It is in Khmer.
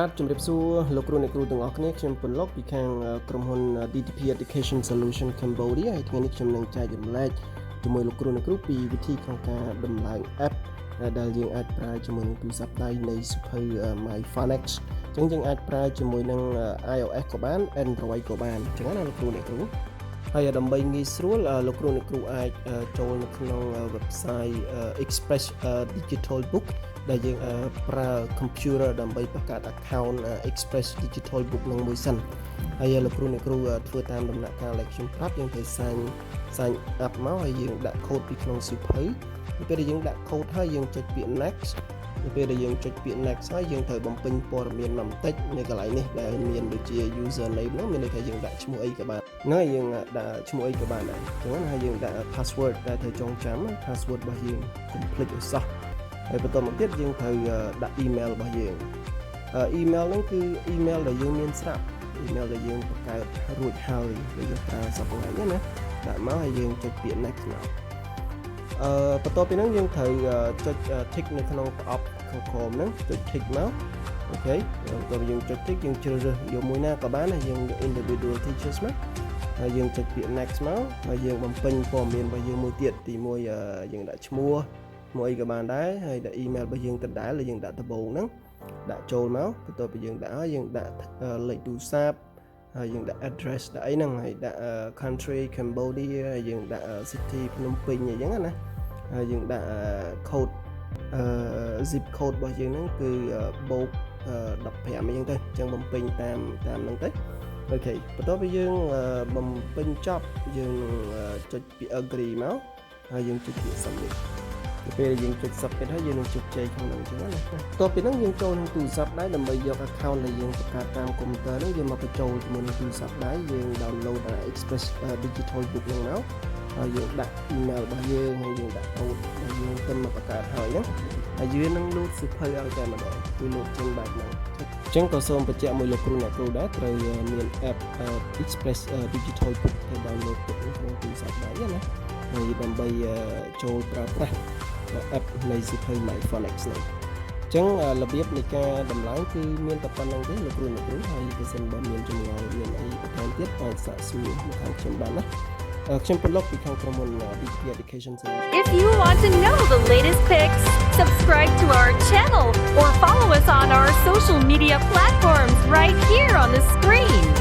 បាទជំរាបសួរលោកគ្រូអ្នកគ្រូទាំងអស់គ្នាខ្ញុំពន្លកពីខាងក្រុមហ៊ុន DTP Education Solution Cambodia ហើយថ្ងៃនេះខ្ញុំនឹងចែករំលែកជាមួយលោកគ្រូអ្នកគ្រូពីវិធីក្នុងការដំឡើង app ដែលយើងអាចប្រើជាមួយនឹងទូរស័ព្ទដៃនៃសៀវភៅ My Phonics អញ្ចឹងយើងអាចប្រើជាមួយនឹង iOS ក៏បាន Android ក៏បានអញ្ចឹងណាលោកគ្រូអ្នកគ្រូហើយដើម្បីងាយស្រួលលោកគ្រូអ្នកគ្រូអាចចូលនៅក្នុង website Express Digital Book ដែលយើងប្រើ computer ដើម្បីបង្កើត account Express Digital Book នឹងមួយសិនហើយលោកគ្រូអ្នកគ្រូធ្វើតាមដំណាក់កាលដែលខ្ញុំប្រាប់យើងត្រូវ sign up មកហើយយើងដាក់ code ពីក្នុងសៀវភៅពេលដែលយើងដាក់ code ហើយយើងចុចពាក្យ next ពេលដែលយើងចុចពាក្យ next ហើយយើងត្រូវបំពេញព័ត៌មានបន្តិចនៅកន្លែងនេះដែលមានដូចជា user name ហ្នឹងមានន័យថាយើងដាក់ឈ្មោះអីក៏បានហ្នឹងយើងដាក់ឈ្មោះអីក៏បានដែរអញ្ចឹងហើយយើងដាក់ password ដែលត្រូវចងចាំ password របស់យើងកុំភ្លេចឲ្យសោះហើយបន្តមកទៀតយើងត្រូវដាក់ email របស់យើង email ហ្នឹងគឺ email ដែលយើងមានស្រាប់ email ដែលយើងបង្កើតរួចហើយដែលយើងប្រើសប្តាហ៍នេះណាដាក់មកហើយយើងចុចពាក្យ next មកបន្ទាប់ពីហ្នឹងយើងត្រូវចុច tick នៅក្នុងប្រអប់ខាងក្រោមហ្នឹងចុច tick មកអូខេដល់យើងចុច tick យើងជ្រើសរើសយកមួយណាក៏បានដែរយើងយក individual teachers មកហើយយើងចុចពាក្យ next មកហើយយើងបំពេញព័ត៌មានរបស់យើងមួយទៀតទី1យើងដាក់ឈ្មោះមួយអីក៏បានដែរហើយដាក់ email របស់យើងដដែលយើងដាក់ដំបូងហ្នឹងដាក់ចូលមកបន្ទាប់ពីយើងដាក់ហើយយើងដាក់លេខទូរស័ព្ទហើយយើងដាក់ address ដាក់អីហ្នឹងហើយដាក់ country Cambodia ហើយយើងដាក់ city ភ្នំពេញអីចឹងណាហើយយើងដាក់ code zip code របស់យើងហ្នឹងគឺបូក15អីចឹងទៅអញ្ចឹងបំពេញតាមហ្នឹងទៅអូខេបន្ទាប់ពីយើងបំពេញចប់យើងចុចពាក្យ agree មកហើយយើងចុចពាក្យ submitពេលយើងចុច submit ហើយយើងនឹងជោគជ័យក្នុងហ្នឹងអញ្ចឹងណាបន្ទាប់ពីហ្នឹងយើងចូលក្នុងទូរស័ព្ទដៃដើម្បីយក account ដែលយើងបង្កើតតាមកុំព្យូទ័រហ្នឹងយើងមកបញ្ចូលជាមួយនឹងទូរស័ព្ទដៃយើង download Express Digital Book ហ្នឹងមកហើយយើងដាក់ email របស់យើងហើយយើងដាក់ code ដែលយើងទៅមកបង្កើតហើយហ្នឹងហើយយើងនឹង load សៀវភៅឲ្យតែម្ដងគឺ load ចេញបែបហ្នឹងអញ្ចឹងក៏សូមបញ្ជាក់មួយលោកគ្រូអ្នកគ្រូដែរត្រូវមាន app Express Digital Book ទៅ download ទុកក្នុងទូរស័ព្ទដៃណាហើយដើម្បីចូលប្រើប្រាស់ app នៃសៀវភៅ My Phonics នេះអញ្ចឹងរបៀបនៃការដំឡើងគឺមានតែប៉ុណ្្នឹងទេលោកគ្រូអ្នកគ្រូហើយបើសិនបើមានចម្ងល់មានអីបន្ថែមទៀតអាចសាកសួរមកខាងខ្ញុំបានណាខ្ញុំពន្លកពីខាងក្រុមហ៊ុន DTP Education Solution. If you want to know the latest picks, subscribe to our channel or follow us on our social media platforms right here on the screen.